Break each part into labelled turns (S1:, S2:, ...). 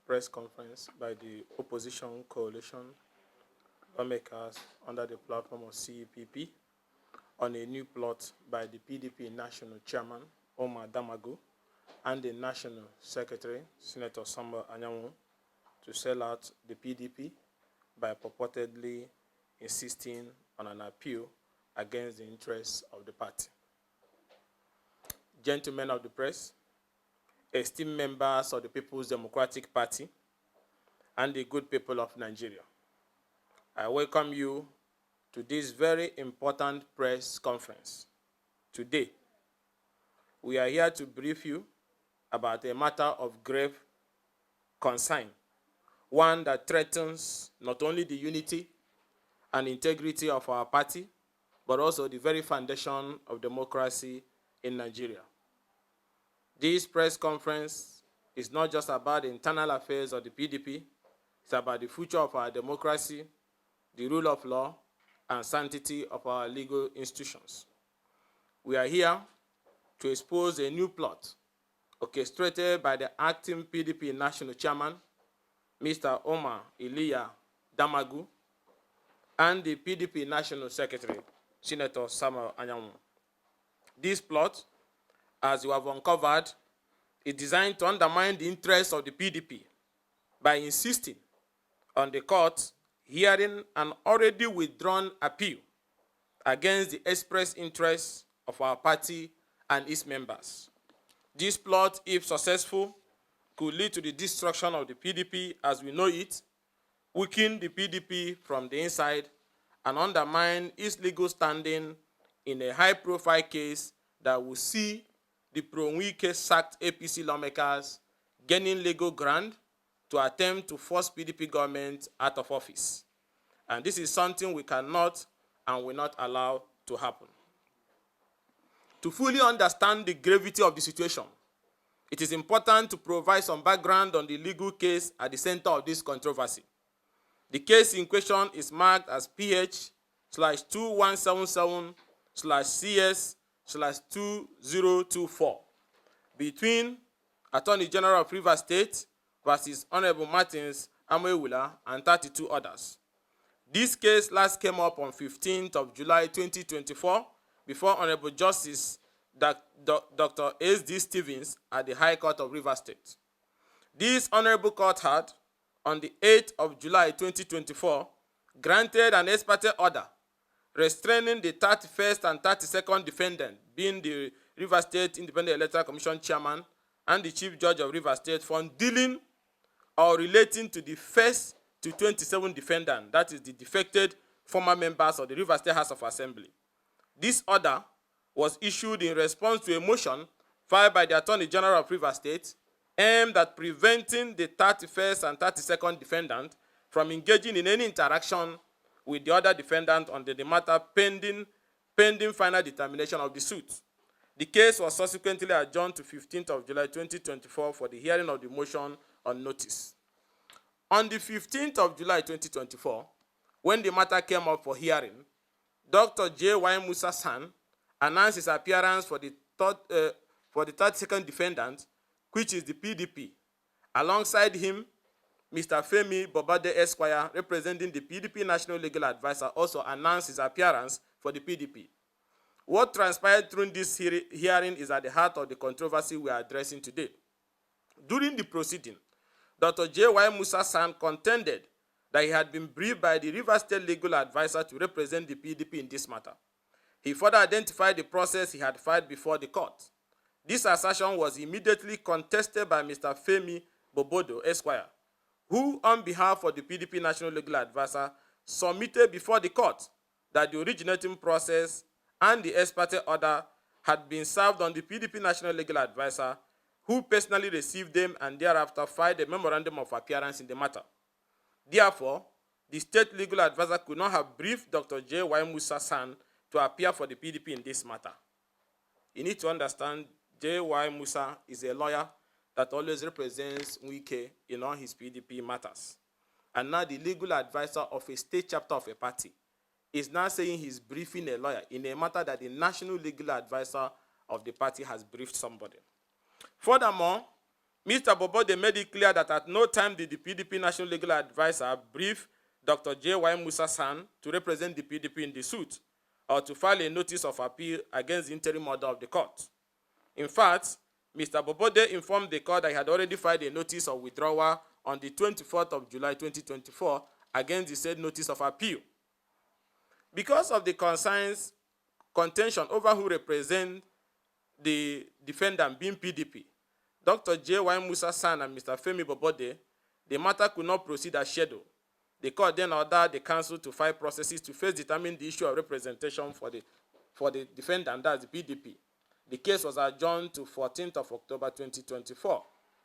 S1: Press conference by the opposition coalition lawmakers under the platform of CEPP on a new plot by the PDP national chairman, Umar Damagun, and the national secretary, Senator Samba Anyanwu, to sell out the PDP by purportedly insisting on an appeal against the interests of the party. Gentlemen of the press, esteemed members of the People's Democratic Party, and the good people of Nigeria, I welcome you to this very important press conference. Today, we are here to brief you about a matter of grave concern, one that threatens not only the unity and integrity of our party, but also the very foundation of democracy in Nigeria. This press conference is not just about the internal affairs of the PDP, it's about the future of our democracy, the rule of law, and sanctity of our legal institutions. We are here to expose a new plot orchestrated by the acting PDP national chairman, Mr. Umar Damagun, and the PDP national secretary, Senator Samba Anyanwu. This plot, as you have uncovered, is designed to undermine the interests of the PDP by insisting on the court hearing an already withdrawn appeal against the express interests of our party and its members. This plot, if successful, could lead to the destruction of the PDP as we know it, weaken the PDP from the inside, and undermine its legal standing in a high-profile case that will see the pro-Wike sacked APC lawmakers gaining legal ground to attempt to force PDP government out of office. And this is something we cannot and will not allow to happen. To fully understand the gravity of the situation, it is important to provide some background on the legal case at the center of this controversy. The case in question is marked as PH/2177/CS/2024 between Attorney General of Rivers State versus Honorable Martins Amewula and 32 others. This case last came up on 15th of July 2024 before Honorable Justice Dr. S.D. Stevens at the High Court of Rivers State. This Honorable Court had, on the 8th of July 2024, granted an ex parte order restraining the 31st and 32nd defendant, being the Rivers State Independent Electoral Commission chairman and the Chief Judge of Rivers State, from dealing or relating to the first to 27 defendants, that is the defected former members of the Rivers State House of Assembly. This order was issued in response to a motion filed by the Attorney General of Rivers State aimed at preventing the 31st and 32nd defendant from engaging in any interaction with the other defendant under the matter pending final determination of the suit. The case was subsequently adjourned to 15th of July 2024 for the hearing of the motion on notice. On the 15th of July 2024, when the matter came up for hearing, Dr. J.Y. Musa San announced his appearance for the 32nd defendant, which is the PDP. Alongside him, Mr. Femi Bobade Esquire, representing the PDP National Legal Advisor, also announced his appearance for the PDP. What transpired during this hearing is at the heart of the controversy we are addressing today. During the proceeding, Dr. J.Y. Musa San contended that he had been briefed by the Rivers State Legal Advisor to represent the PDP in this matter. He further identified the process he had filed before the court. This assertion was immediately contested by Mr. Femi Bobodo Esquire, who, on behalf of the PDP National Legal Advisor, submitted before the court that the originating process and the ex parte order had been served on the PDP National Legal Advisor, who personally received them and thereafter filed a memorandum of appearance in the matter. Therefore, the state legal advisor could not have briefed Dr. J.Y. Musa San to appear for the PDP in this matter. You need to understand, J.Y. Musa is a lawyer that always represents Wike in all his PDP matters. And now the legal advisor of a state chapter of a party is now saying he's briefing a lawyer in a matter that the national legal advisor of the party has briefed somebody. Furthermore, Mr. Bobode made it clear that at no time did the PDP National Legal Advisor brief Dr. J.Y. Musa San to represent the PDP in the suit or to file a notice of appeal against the interim order of the court. In fact, Mr. Bobode informed the court that he had already filed a notice of withdrawal on the 24th of July 2024 against the said notice of appeal. Because of the contention over who represent the defendant being PDP, Dr. J.Y. Musa San and Mr. Femi Bobode, the matter could not proceed as scheduled. The court then ordered the counsel to file processes to first determine the issue of representation for the defendant, that's the PDP. The case was adjourned to 14th of October 2024,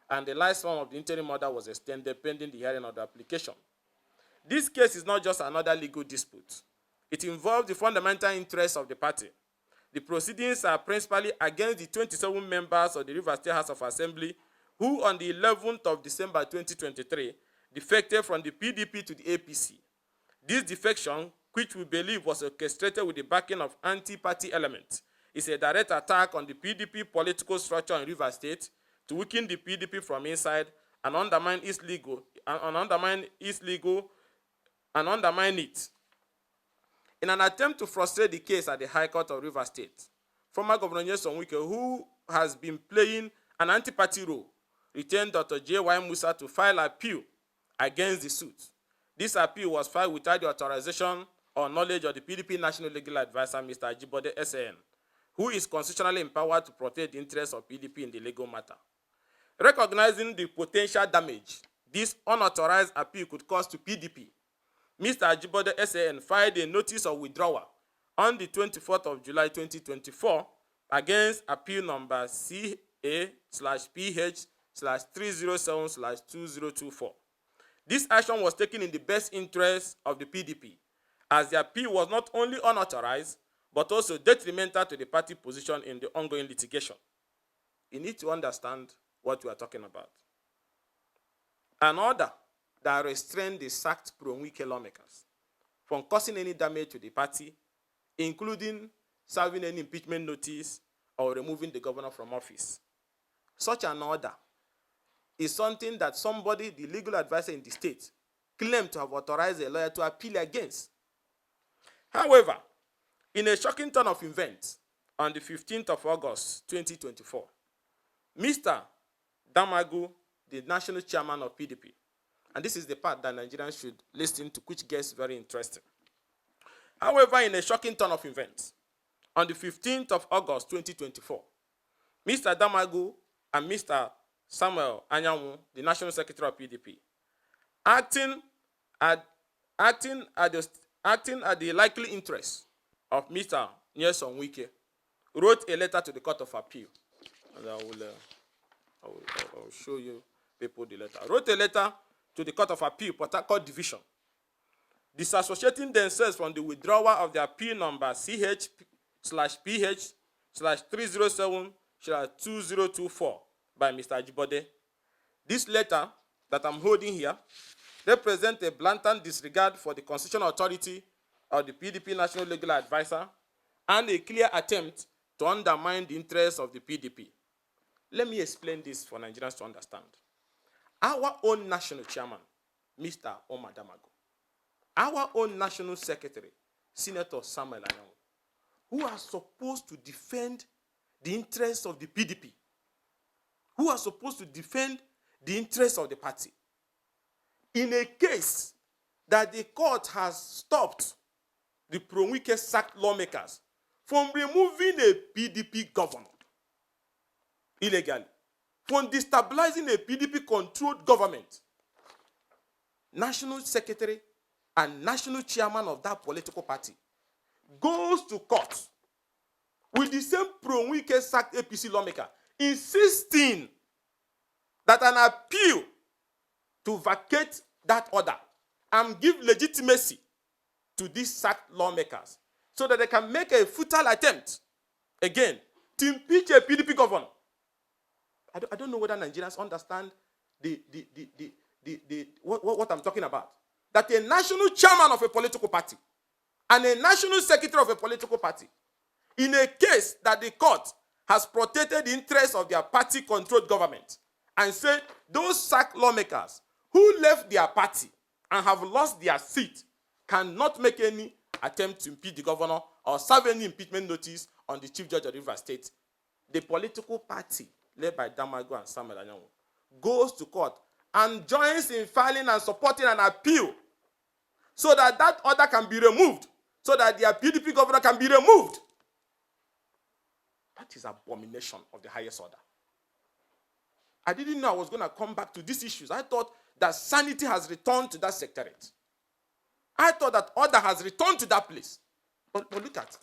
S1: and the lifespan of the interim order was extended pending the hearing of the application. This case is not just another legal dispute. It involves the fundamental interests of the party. The proceedings are principally against the 27 members of the Rivers State House of Assembly who on the 11th of December 2023 defected from the PDP to the APC. This defection, which we believe was orchestrated with the backing of anti-party elements, is a direct attack on the PDP political structure in Rivers State to weaken the PDP from inside and undermine it. In an attempt to frustrate the case at the High Court of Rivers State, former Governor Wike, who has been playing an anti-party role, retained Dr. J.Y. Musa to file appeal against the suit. This appeal was filed without the authorization or knowledge of the PDP National Legal Advisor, Mr. Ajibode SAN, who is constitutionally empowered to protect the interests of PDP in the legal matter. Recognizing the potential damage this unauthorized appeal could cause to PDP, Mr. Ajibode SAN filed a notice of withdrawal on the 24th of July 2024 against appeal number CA/PH/307/2024. This action was taken in the best interest of the PDP, as the appeal was not only unauthorized, but also detrimental to the party position in the ongoing litigation. You need to understand what we are talking about. An order that restrained the sacked pro-Wike lawmakers from causing any damage to the party, including serving any impeachment notice or removing the governor from office. Such an order is something that somebody, the legal advisor in the state, claimed to have authorized a lawyer to appeal against. However, in a shocking turn of events, on the 15th of August 2024, Mr. Damagun, the national chairman of PDP, and this is the part that Nigerians should listen to, which gets very interesting. However, in a shocking turn of events, on the 15th of August 2024, Mr. Damagun and Mr. Samuel Anyanwu, the national secretary of PDP, acting at the likely interest of Mr. Nyesom Wike, wrote a letter to the Court of Appeal. And I will show you people the letter. Wrote a letter to the Court of Appeal, Port Harcourt Division, disassociating themselves from the withdrawal of the appeal number CH/PH/307/2024 by Mr. Ajibode. This letter that I'm holding here represents a blatant disregard for the constitutional authority of the PDP National Legal Advisor and a clear attempt to undermine the interests of the PDP. Let me explain this for Nigerians to understand. Our own national chairman, Mr. Umar Damagun, our own national secretary, Senator Samuel Anyanwu, who are supposed to defend the interests of the PDP, who are supposed to defend the interests of the party, in a case that the court has stopped the pro-Wike sacked lawmakers from removing a PDP governor illegally, from destabilizing a PDP-controlled government, national secretary and national chairman of that political party goes to court with the same pro-Wike sacked APC lawmaker, insisting that an appeal to vacate that order and give legitimacy to these sacked lawmakers so that they can make a futile attempt again to impeach a PDP governor. I don't know whether Nigerians understand what I'm talking about. That a national chairman of a political party and a national secretary of a political party, in a case that the court has protected the interests of their party-controlled government and say those sacked lawmakers who left their party and have lost their seat cannot make any attempt to impeach the governor or serve any impeachment notice on the chief judge of the River State. The political party led by Damagun and Samuel Anyanwu goes to court and joins in filing and supporting an appeal so that that order can be removed, so that their PDP governor can be removed. That is abomination of the highest order. I didn't know I was going to come back to these issues. I thought that sanity has returned to that secretariat. I thought that order has returned to that place. But look at it.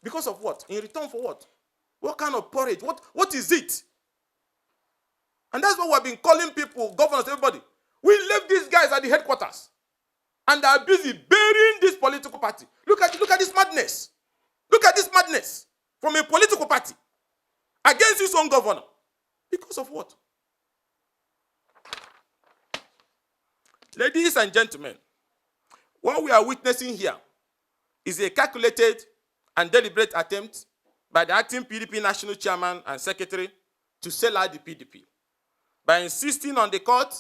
S1: Because of what? In return for what? What kind of porridge? What is it? And that's what we've been calling people, governors, everybody. We left these guys at the headquarters. And they are busy burying this political party. Look at this madness. Look at this madness from a political party against his own governor. Because of what? Ladies and gentlemen, what we are witnessing here is a calculated and deliberate attempt by the acting PDP national chairman and secretary to sell out the PDP. By insisting on the court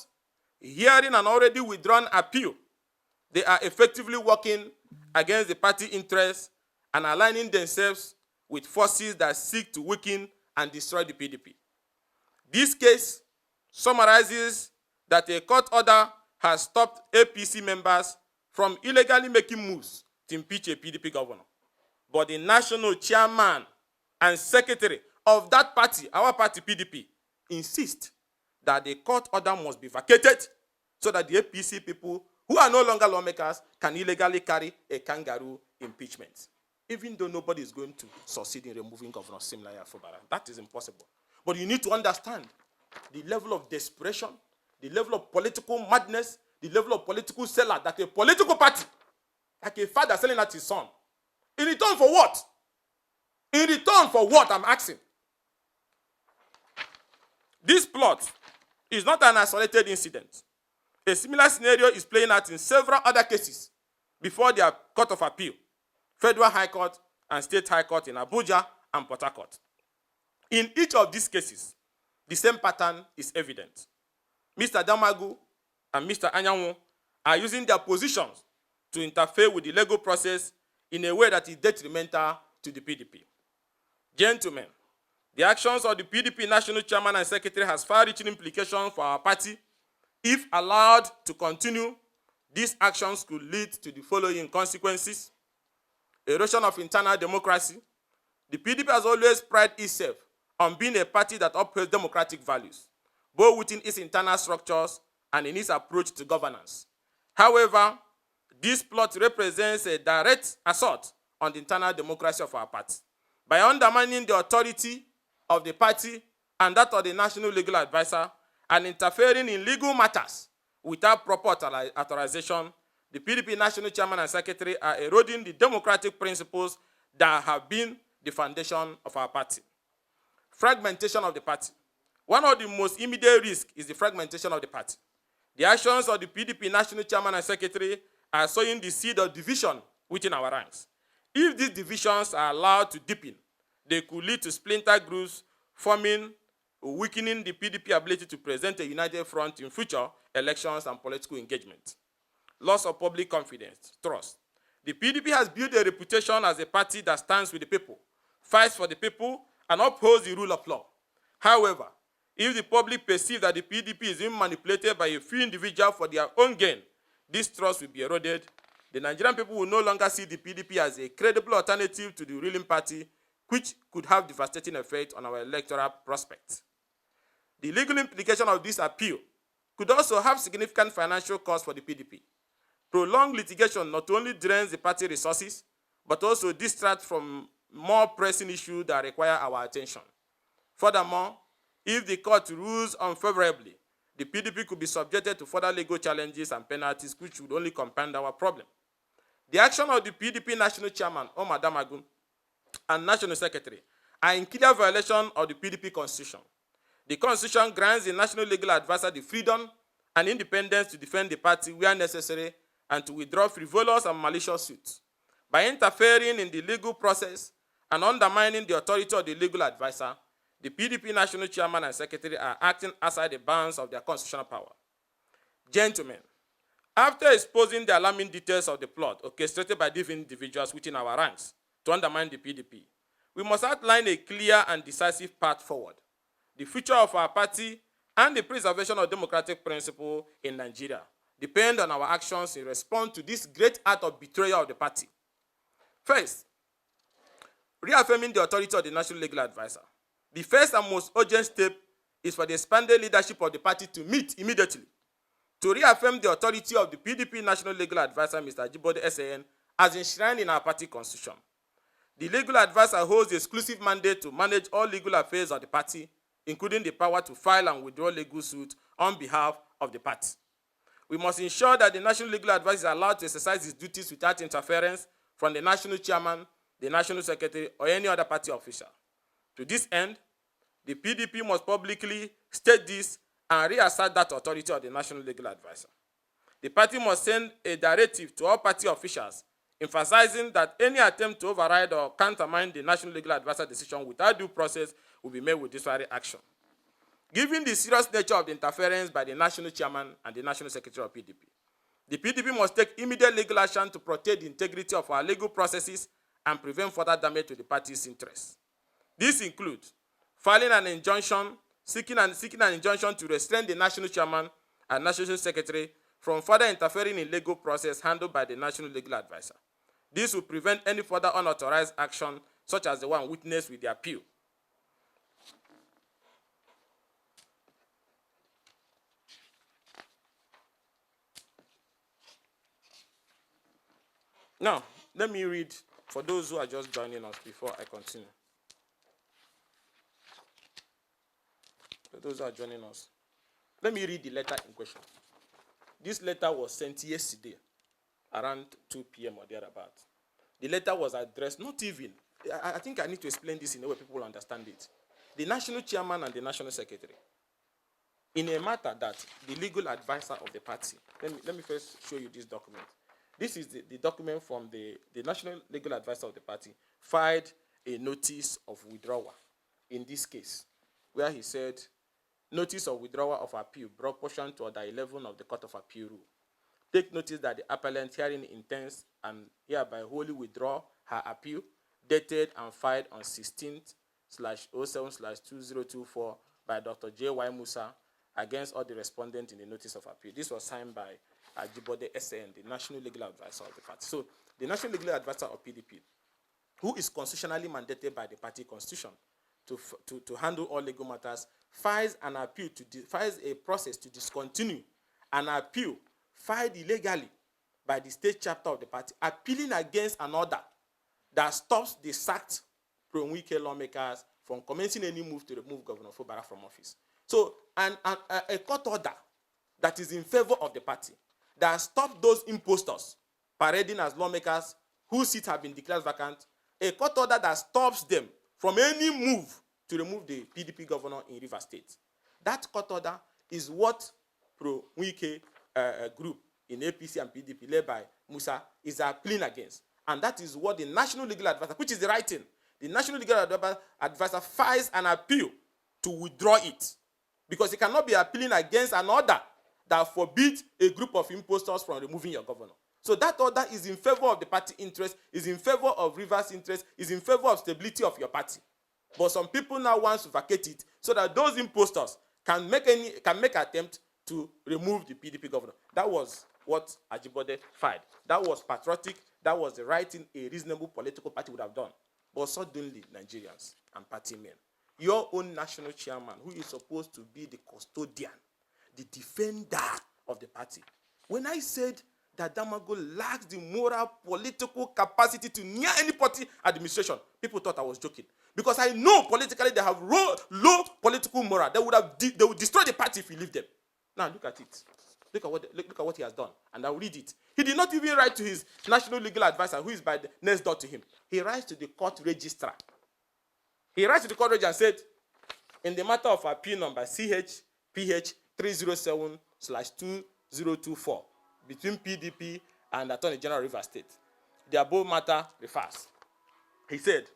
S1: hearing an already withdrawn appeal, they are effectively working against the party interests and aligning themselves with forces that seek to weaken and destroy the PDP. This case summarizes that a court order has stopped APC members from illegally making moves to impeach a PDP governor. But the national chairman and secretary of that party, our party PDP, insist that the court order must be vacated so that the APC people who are no longer lawmakers can illegally carry a kangaroo impeachment. Even though nobody is going to succeed in removing Governor Simlaya Fubara. That is impossible. But you need to understand the level of desperation, the level of political madness, the level of political seller that a political party, like a father selling at his son. In return for what? In return for what, I'm asking. This plot is not an isolated incident. A similar scenario is playing out in several other cases before their Court of Appeal, Federal High Court and State High Court in Abuja and Port Harcourt. In each of these cases, the same pattern is evident. Mr. Damagun and Mr. Anyanwu are using their positions to interfere with the legal process in a way that is detrimental to the PDP. Gentlemen, the actions of the PDP national chairman and secretary has far-reaching implications for our party. If allowed to continue, these actions could lead to the following consequences: erosion of internal democracy. The PDP has always prided itself on being a party that upholds democratic values, both within its internal structures and in its approach to governance. However, this plot represents a direct assault on the internal democracy of our party. By undermining the authority of the party and that of the National Legal Advisor and interfering in legal matters without proper authorization, the PDP National Chairman and Secretary are eroding the democratic principles that have been the foundation of our party. Fragmentation of the party. One of the most immediate risks is the fragmentation of the party. The actions of the PDP National Chairman and Secretary are sowing the seed of division within our ranks. If these divisions are allowed to deepen, they could lead to splinter groups forming, weakening the PDP ability to present a united front in future elections and political engagement. Loss of public confidence, trust. The PDP has built a reputation as a party that stands with the people, fights for the people, and upholds the rule of law. However, if the public perceives that the PDP is being manipulated by a few individuals for their own gain, this trust will be eroded. The Nigerian people will no longer see the PDP as a credible alternative to the ruling party, which could have devastating effect on our electoral prospects. The legal implication of this appeal could also have significant financial costs for the PDP. Prolonged litigation not only drains the party resources, but also distracts from more pressing issues that require our attention. Furthermore, if the court rules unfavorably, the PDP could be subjected to further legal challenges and penalties, which would only compound our problem. The action of the PDP National Chairman, Umar Damagun, and National Secretary are in clear violation of the PDP Constitution. The Constitution grants the National Legal Advisor the freedom and independence to defend the party where necessary and to withdraw frivolous and malicious suits. By interfering in the legal process and undermining the authority of the legal advisor, The PDP national chairman and secretary are acting outside the bounds of their constitutional power. Gentlemen, after exposing the alarming details of the plot orchestrated by these individuals within our ranks to undermine the PDP, we must outline a clear and decisive path forward. The future of our party and the preservation of democratic principle in Nigeria depend on our actions in response to this great act of betrayal of the party. First, reaffirming the authority of the National Legal Advisor. The first and most urgent step is for the expanded leadership of the party to meet immediately to reaffirm the authority of the PDP National Legal Advisor, Mr. Ajibode SAN, as enshrined in our party constitution. The legal advisor holds the exclusive mandate to manage all legal affairs of the party, including the power to file and withdraw legal suits on behalf of the party. We must ensure that the National Legal Advisor is allowed to exercise his duties without interference from the national chairman, the national secretary, or any other party official. To this end, the PDP must publicly state this and reassert that authority of the National Legal Advisor. The party must send a directive to all party officials emphasizing that any attempt to override or countermine the National Legal Advisor decision without due process will be made with disciplinary action. Given the serious nature of the interference by the national chairman and the national secretary of PDP, the PDP must take immediate legal action to protect the integrity of our legal processes and prevent further damage to the party's interests. This includes filing an injunction, seeking an injunction to restrain the national chairman and national secretary from further interfering in legal process handled by the National Legal Advisor. This will prevent any further unauthorized action, such as the one witnessed with the appeal. Now, let me read for those who are just joining us before I continue. For those who are joining us, let me read the letter in question. This letter was sent yesterday around 2 p.m. or thereabout. The letter was addressed, not even, I think I need to explain this in a way people will understand it. The national chairman and the national secretary, in a matter that the legal advisor of the party, let me first show you this document. This is the document from the national legal advisor of the party, filed a notice of withdrawal in this case, where he said, notice of withdrawal of appeal brought pursuant to Order 11 of the Court of Appeal Rule. Take notice that the appellant herein intends and hereby wholly withdraw her appeal, dated and filed on 16/07/2024 by Dr. J.Y. Musa against all the respondents in the notice of appeal. This was signed by Ajibode SAN, the National Legal Advisor of the party. So, the National Legal Advisor of PDP, who is constitutionally mandated by the party constitution to handle all legal matters, files an appeal files a process to discontinue an appeal filed illegally by the state chapter of the party, appealing against an order that stops the sacked pro-Wike lawmakers from commencing any move to remove Governor Fubara from office. So, a court order that is in favor of the party, that stops those impostors parading as lawmakers whose seats have been declared vacant, a court order that stops them from any move to remove the PDP governor in Rivers State. That court order is what pro-Wike group in APC and PDP led by Musa is appealing against. And that is what the National Legal Advisor, which is the right thing, the National Legal Advisor files an appeal to withdraw it. Because he cannot be appealing against an order that forbids a group of impostors from removing your governor. So that order is in favor of the party interest, is in favor of Rivers' interest, is in favor of stability of your party. But some people now want to vacate it so that those impostors can make attempt to remove the PDP governor. That was what Ajibode filed. That was patriotic. That was the right thing a reasonable political party would have done. But suddenly, Nigerians and party men, your own national chairman, who is supposed to be the custodian, the defender of the party. When I said that Damagun lacks the moral political capacity to near any party administration, people thought I was joking. Because I know politically they have low political moral. They would destroy the party if we leave them. Now look at it. Look at what he has done. And I'll read it. He did not even write to his national legal advisor, who is by the next door to him. He writes to the court registrar. He writes to the court registrar and said, in the matter of appeal number CHPH 307/2024 between PDP and Attorney General Rivers State, the above matter refers. He said,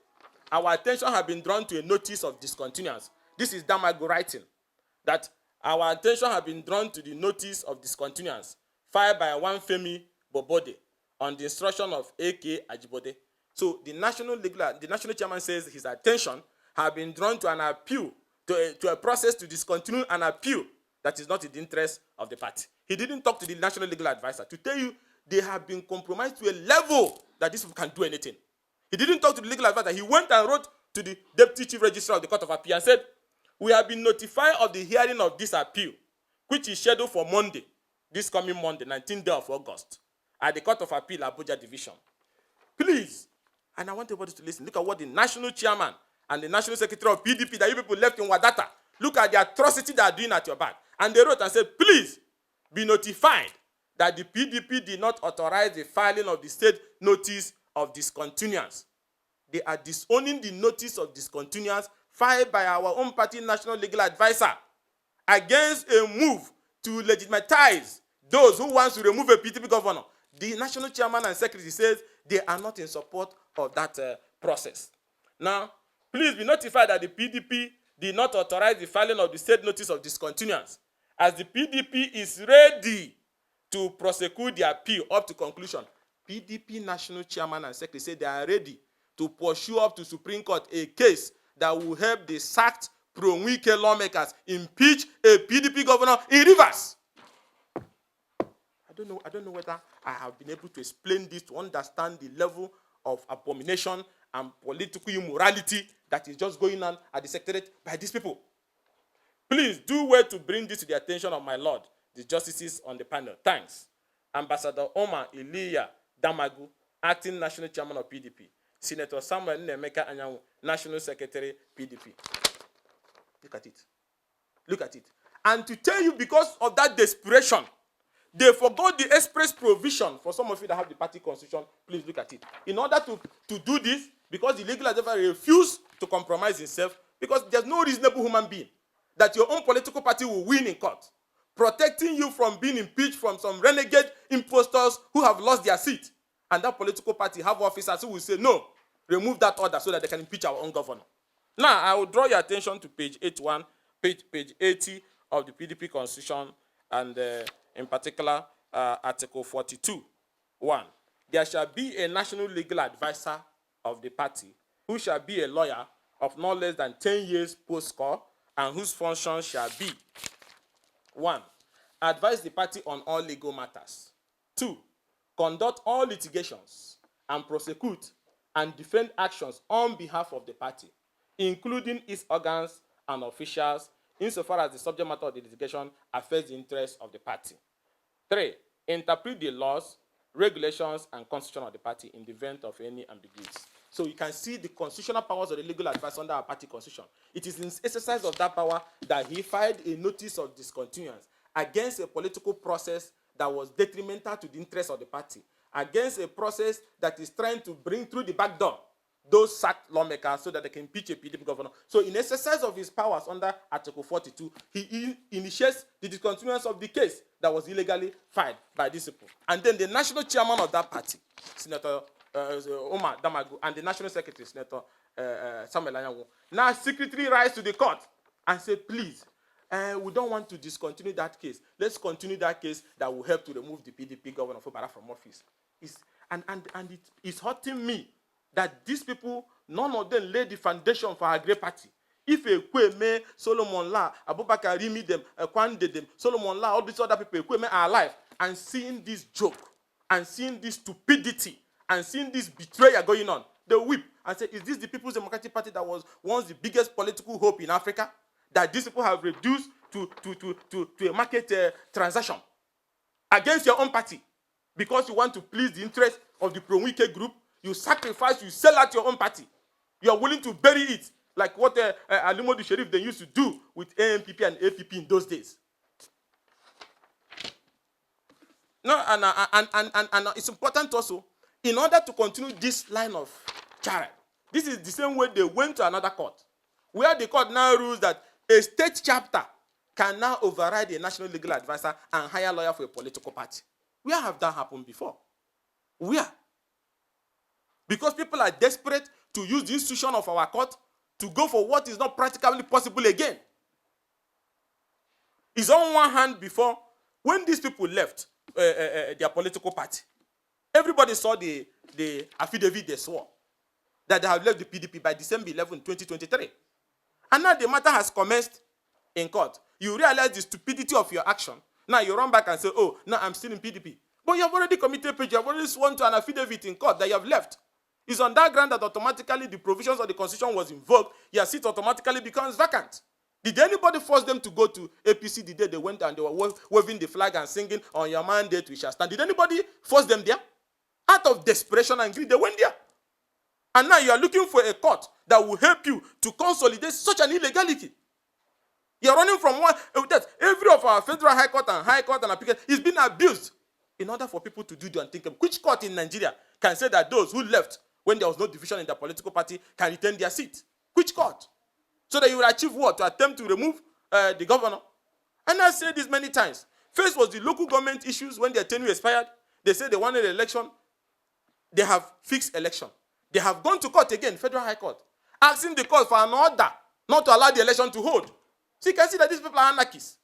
S1: our attention has been drawn to a notice of discontinuance. This is Damagun writing, that our attention has been drawn to the notice of discontinuance filed by one Femi Bobode on the instruction of A.K. Ajibode. So the national chairman says his attention has been drawn to an appeal, to a process to discontinue an appeal that is not in the interest of the party. He didn't talk to the national legal advisor to tell you they have been compromised to a level that these people can do anything. He didn't talk to the legal advisor. He went and wrote to the deputy chief registrar of the Court of Appeal and said, we have been notified of the hearing of this appeal, which is scheduled for Monday, this coming Monday, 19th day of August, at the Court of Appeal, Abuja Division. Please, and I want everybody to listen, look at what the national chairman and the national secretary of PDP that you people left in Wadata, look at the atrocity they are doing at your back. And they wrote and said, please be notified that the PDP did not authorize the filing of the state notice of discontinuance. They are disowning the notice of discontinuance filed by our own party national legal advisor against a move to legitimize those who want to remove a PDP governor. The national chairman and secretary says they are not in support of that process. Now, please be notified that the PDP did not authorize the filing of the state notice of discontinuance, as the PDP is ready to prosecute the appeal up to conclusion. PDP national chairman and secretary say they are ready to pursue up to Supreme Court a case that will help the sacked pro-Wike lawmakers impeach a PDP governor in Rivers. I don't know whether I have been able to explain this to understand the level of abomination and political immorality that is just going on at the secretariat by these people. Please do well to bring this to the attention of my lord, the justices on the panel. Thanks. Ambassador Umar Damagun, acting national chairman of PDP. Senator Samuel Nemeka Anyanwu, national secretary, PDP. Look at it. Look at it. And to tell you, because of that desperation, they forgot the express provision. For some of you that have the party constitution, please look at it. In order to do this, because the legal advisor refused to compromise himself, because there's no reasonable human being that your own political party will win in court, protecting you from being impeached from some renegade impostors who have lost their seat. And that political party have officers who will say, no, remove that order so that they can impeach our own governor. Now, I will draw your attention to page 81, page 80 of the PDP Constitution, and in particular, Article 42. 1. There shall be a national legal advisor of the party who shall be a lawyer of no less than 10 years post-score and whose function shall be 1. Advise the party on all legal matters. 2. Conduct all litigations and prosecute and defend actions on behalf of the party, including its organs and officials, insofar as the subject matter of the litigation affects the interests of the party. 3. Interpret the laws, regulations, and constitution of the party in the event of any ambiguity. So you can see the constitutional powers of the legal advice under our party constitution. It is in exercise of that power that he filed a notice of discontinuance against a political process that was detrimental to the interests of the party, against a process that is trying to bring through the back door those sacked lawmakers so that they can impeach a PDP governor. So in exercise of his powers under Article 42, he initiates the discontinuance of the case that was illegally filed by these people. And then the national chairman of that party, Senator Umar Damagun, and the national secretary, Senator Samuel Anyanwu, now secretly rise to the court and say, please, we don't want to discontinue that case. Let's continue that case that will help to remove the PDP governor from office. It is hurting me that these people, none of them laid the foundation for our great party. If Ekweme, Solomon La, Abubakar Rimi them, Kwande them, Solomon La, all these other people, Ekweme are alive, and seeing this joke, and seeing this stupidity, and seeing this betrayal going on, they weep and say, is this the People's Democratic Party that was once the biggest political hope in Africa? That these people have reduced to a market transaction against your own party because you want to please the interest of the pro-Wike group? You sacrifice, you sell out your own party. You are willing to bury it like what Alimodu Sheriff they used to do with ANPP and APP in those days. No, and it's important also, in order to continue this line of charade, this is the same way they went to another court, where the court now rules that a state chapter can now override a national legal advisor and hire a lawyer for a political party. Where have that happened before? Where? Because people are desperate to use the institution of our court to go for what is not practically possible again. It's on one hand before, when these people left their political party, everybody saw the affidavit they swore that they have left the PDP by December 11, 2023. And now the matter has commenced in court. You realize the stupidity of your action. Now you run back and say, oh, now I'm still in PDP. But you have already committed perjury. You have already sworn to an affidavit in court that you have left. It's on that ground that automatically the provisions of the Constitution was invoked. Your seat automatically becomes vacant. Did anybody force them to go to APC the day they went and they were waving the flag and singing, on your mandate we shall stand? Did anybody force them there? Out of desperation and greed, they went there. And now you are looking for a court that will help you to consolidate such an illegality. You are running from one, that every of our federal high court and appeal is being abused in order for people to do the unthinkable. Which court in Nigeria can say that those who left when there was no division in their political party can retain their seat? Which court? So that you will achieve what? To attempt to remove the governor. And I said this many times. First was the local government issues when their tenure expired. They said they wanted an election. They have fixed election. They have gone to court again, Federal High Court, asking the court for an order not to allow the election to hold. So you can see that these people are anarchists.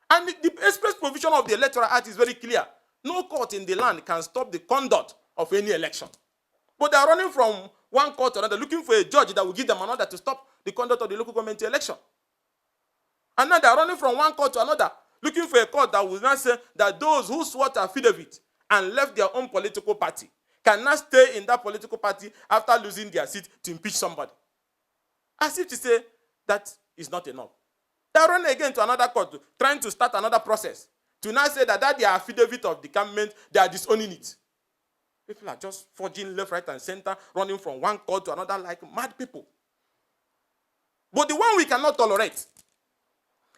S1: And the express provision of the Electoral Act is very clear. No court in the land can stop the conduct of any election. But they are running from one court to another, looking for a judge that will give them an order to stop the conduct of the local government election. And now they are running from one court to another, looking for a court that will not say that those who swore to affidavit and left their own political party cannot stay in that political party after losing their seat to impeach somebody. As if to say that is not enough. They are running again to another court, trying to start another process, to now say that their affidavit of the government, they are disowning it. People are just forging left, right, and center, running from one court to another like mad people. But the one we cannot tolerate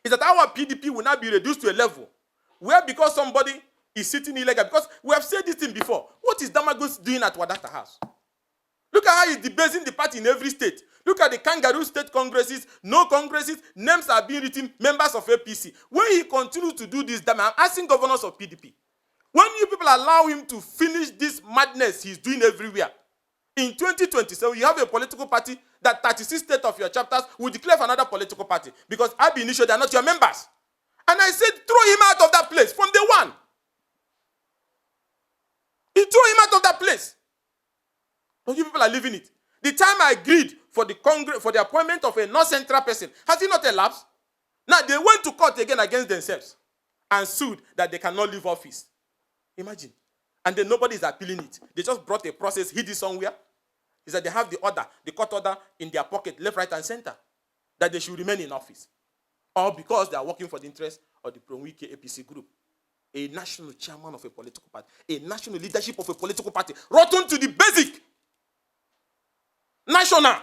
S1: is that our PDP will now be reduced to a level where, because somebody is sitting illegal, because we have said this thing before, what is Damagun doing at Wadata House? Look at how he's debasing the party in every state. Look at the kangaroo state congresses, no congresses, names are being written, members of APC. When he continues to do this, I'm asking governors of PDP, when you people allow him to finish this madness he's doing everywhere, in 2027, you have a political party that 36 states of your chapters will declare for another political party because Abi Initio, they are not your members. And I said, throw him out of that place from day one. He threw him out of that place. But you people are leaving it. The time I agreed for the Congress, for the appointment of a non-central person, has it not elapsed? Now they went to court again against themselves and sued that they cannot leave office. Imagine. And then nobody is appealing it. They just brought a process, hid it somewhere. Is that they have the order, the court order in their pocket, left, right, and center, that they should remain in office. Or because they are working for the interest of the Wike APC group. A national chairman of a political party, a national leadership of a political party, rotten to the basic. National.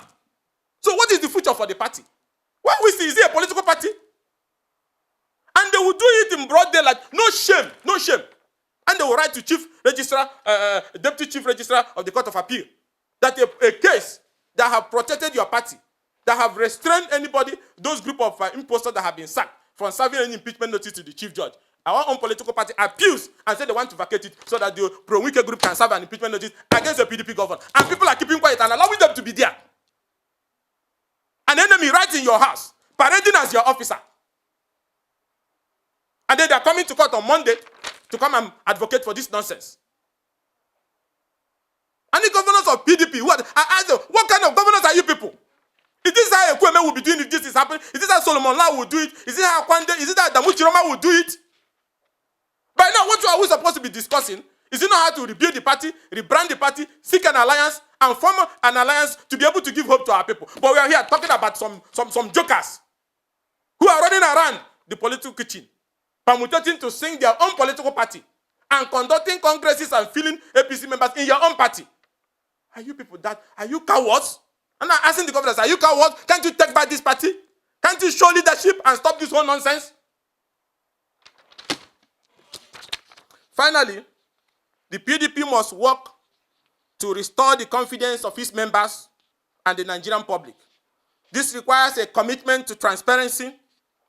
S1: So what is the future for the party? What we see, is it a political party? And they will do it in broad daylight. No shame, no shame. And they will write to chief registrar, deputy chief registrar of the Court of Appeal, that a case that have protected your party, that have restrained anybody, those group of imposters that have been sacked from serving any impeachment notice to the chief judge. Our own political party appeals and say they want to vacate it so that the pro-Wike group can serve an impeachment notice against the PDP government. And people are keeping quiet and allowing them to be there. An enemy right in your house, parading as your officer. And then they are coming to court on Monday to come and advocate for this nonsense. And the governors of PDP, what kind of governors are you people? Is this how Ekweme will be doing if this is happening? Is this how Solomon Lau will do it? Is it how Kwande, is it how Damu Chiroma will do it? By now, what are we supposed to be discussing? Is it not how to rebuild the party, rebrand the party, seek an alliance, and form an alliance to be able to give hope to our people? But we are here talking about some jokers who are running around the political kitchen, permutating to sing their own political party and conducting congresses and filling APC members in your own party. Are you people that? Are you cowards? I'm not asking the governors, are you cowards? Can't you take back this party? Can't you show leadership and stop this whole nonsense? Finally, the PDP must work to restore the confidence of its members and the Nigerian public. This requires a commitment to transparency,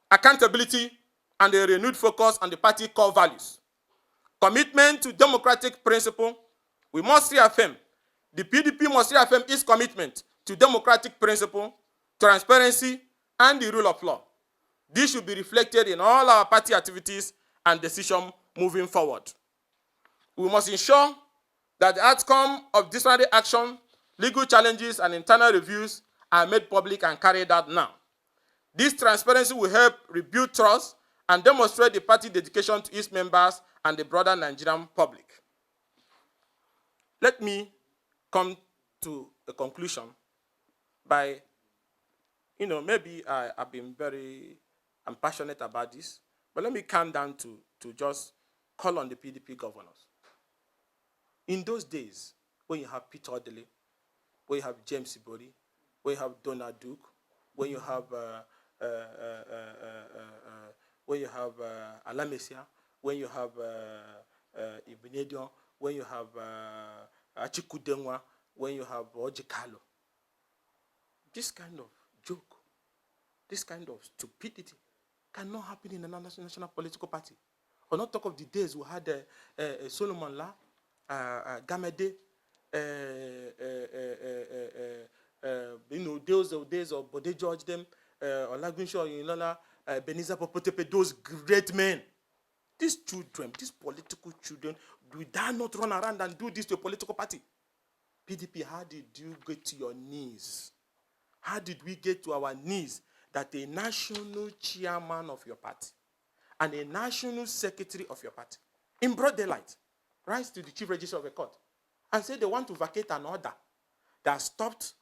S1: accountability, and a renewed focus on the party core values. Commitment to democratic principle, we must reaffirm The PDP must reaffirm its commitment to democratic principle, transparency, and the rule of law. This should be reflected in all our party activities and decisions moving forward. We must ensure that the outcome of disciplinary action, legal challenges, and internal reviews are made public and carried out now. This transparency will help rebuild trust and demonstrate the party dedication to its members and the broader Nigerian public. Let me come to a conclusion by, maybe I've been I'm passionate about this, but let me calm down to just call on the PDP governors. In those days, when you have Peter Odele, when you have James Ibori, when you have Donald Duke, when you have Alamesia, when you have Ibinedion, when you have Atiku Denwa, when you have Ojekalo. This kind of joke, this kind of stupidity cannot happen in a national political party. Or not talk of the days we had Solomon La, Gamede, those days of Bode George them, Olagunshaw, Beniza Popotepe, those great men. These children, these political children, we dare not run around and do this to a political party. PDP, how did you get to your knees? How did we get to our knees that a national chairman of your party and a national secretary of your party, in broad daylight, rise to the chief registrar of a court and say they want to vacate an order that stopped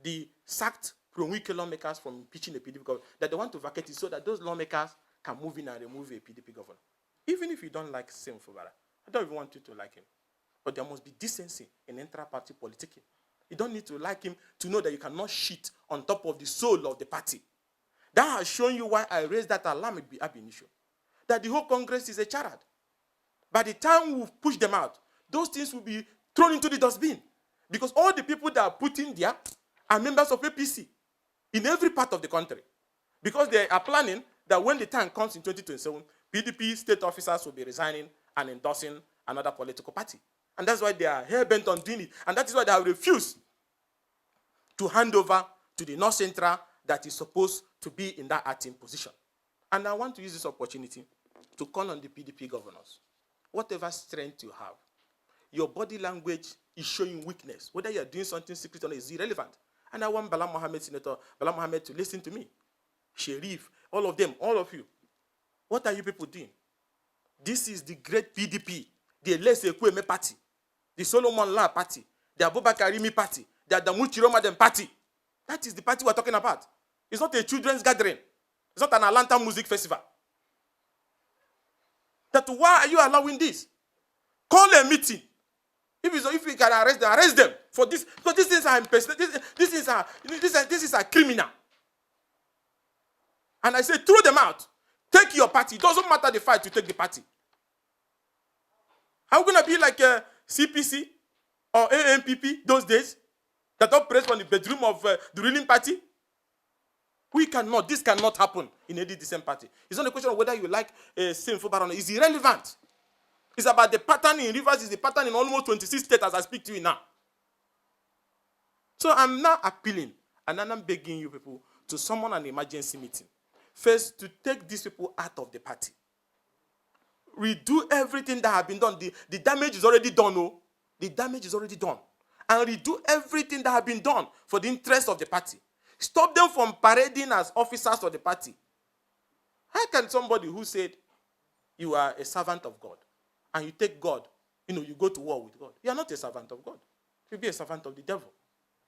S1: the sacked pro-Wike lawmakers from impeaching a PDP governor, that they want to vacate it so that those lawmakers can move in and remove a PDP governor. Even if you don't like Sim Fubara, I don't even want you to like him. But there must be decency in intra-party politicking. You don't need to like him to know that you cannot shit on top of the soul of the party. That has shown you why I raised that alarm ab initio. That the whole Congress is a charade. By the time we push them out, those things will be thrown into the dustbin. Because all the people that are put in there are members of APC in every part of the country. Because they are planning that when the time comes in 2027, PDP state officers will be resigning and endorsing another political party. And that's why they are hell-bent on doing it. And that is why they have refused to hand over to the North Central that is supposed to be in that acting position. And I want to use this opportunity to call on the PDP governors. Whatever strength you have, your body language is showing weakness. Whether you are doing something secret or not is irrelevant. And I want Bala Mohammed, Senator Bala Mohammed, to listen to me. Sherif, all of them, all of you. What are you people doing? This is the great PDP, the Elese Ekweme party, the Solomon La party, the Abubakar Rimi party, the Adamu Chiromadem party. That is the party we're talking about. It's not a children's gathering. It's not an Atlanta music festival. That why are you allowing this? Call a meeting. If we can arrest them for this, because this is a criminal. And I say throw them out. Take your party. It doesn't matter the fight to take the party. Are we going to be like a CPC or ANPP those days that operate from the bedroom of the ruling party? We cannot. This cannot happen in any decent party. It's not a question of whether you like Sim Fubara. It's irrelevant. It's about the pattern in Rivers. It's the pattern in almost 26 states as I speak to you now. So I'm now appealing and I'm begging you people to summon an emergency meeting. First, to take these people out of the party. Redo everything that has been done. The damage is already done. Oh. The damage is already done. And redo everything that has been done for the interest of the party. Stop them from parading as officers of the party. How can somebody who said you are a servant of God and you take God, you go to war with God, you are not a servant of God. You'll be a servant of the devil.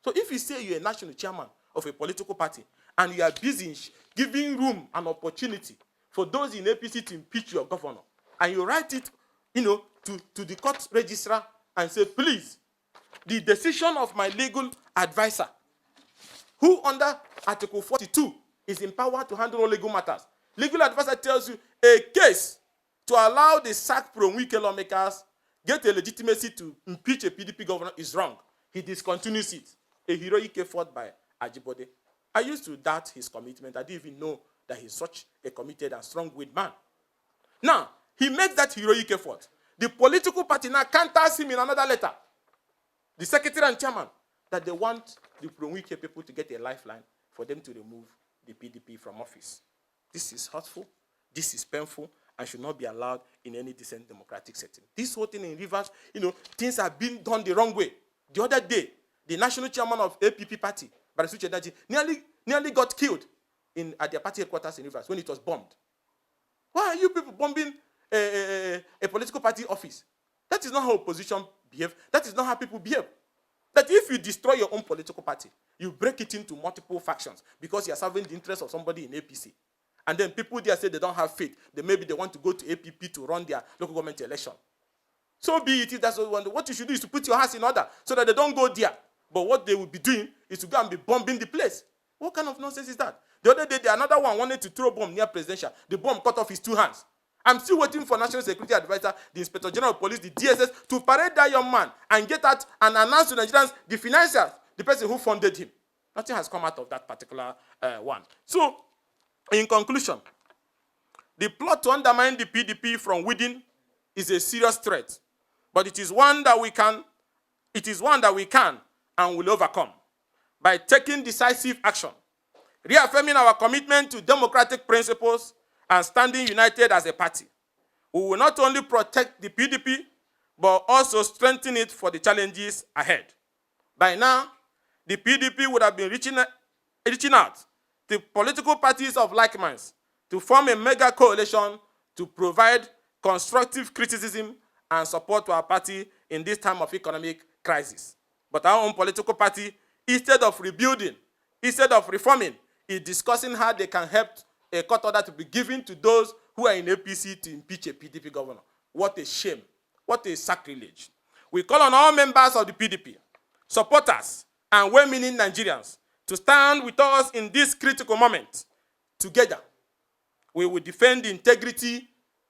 S1: So if you say you're a national chairman of a political party and you are busy giving room and opportunity for those in APC to impeach your governor, and you write it, to the court registrar and say, please, the decision of my legal advisor, who under Article 42 is empowered to handle all legal matters. Legal advisor tells you a case to allow the sacked pro-Wike lawmakers get a legitimacy to impeach a PDP governor is wrong. He discontinues it. A heroic effort by Ajibode. I used to doubt his commitment. I didn't even know that he's such a committed and strong-willed man. Now, he makes that heroic effort. The political party now counters him in another letter. the secretary and chairman, that they want the pro-Wike people to get a lifeline for them to remove the PDP from office. This is hurtful, this is painful, and should not be allowed in any decent democratic setting. This whole thing in Rivers, things are being done the wrong way. The other day, the national chairman of APP party, Barisuche nearly got killed at their party headquarters in Rivers when it was bombed. Why are you people bombing a political party office? That is not how opposition behave. That is not how people behave. That if you destroy your own political party, you break it into multiple factions because you are serving the interest of somebody in APC. And then people there say they don't have faith. Maybe they want to go to APP to run their local government election. So be it, that's what you should do is to put your house in order so that they don't go there. But what they will be doing is to go and be bombing the place. What kind of nonsense is that? The other day, another one wanted to throw a bomb near presidential. The bomb cut off his 2 hands. I'm still waiting for National Security Advisor, the Inspector General of Police, the DSS, to parade that young man and get out and announce to Nigerians the financiers, the person who funded him. Nothing has come out of that particular one. So, in conclusion, the plot to undermine the PDP from within is a serious threat, but it is one that we can and will overcome by taking decisive action, reaffirming our commitment to democratic principles and standing united as a party. We will not only protect the PDP, but also strengthen it for the challenges ahead. By now, the PDP would have been reaching out to political parties of like minds to form a mega coalition to provide constructive criticism and support to our party in this time of economic crisis. But our own political party, instead of rebuilding, instead of reforming, is discussing how they can help a court order to be given to those who are in APC to impeach a PDP governor. What a shame. What a sacrilege. We call on all members of the PDP, supporters, and well-meaning Nigerians to stand with us in this critical moment. Together, we will defend the integrity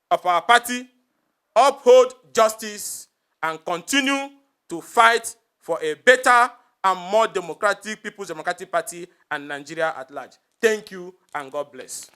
S1: of our party, uphold justice, and continue to fight for a better and more democratic People's Democratic Party and Nigeria at large. Thank you, and God bless.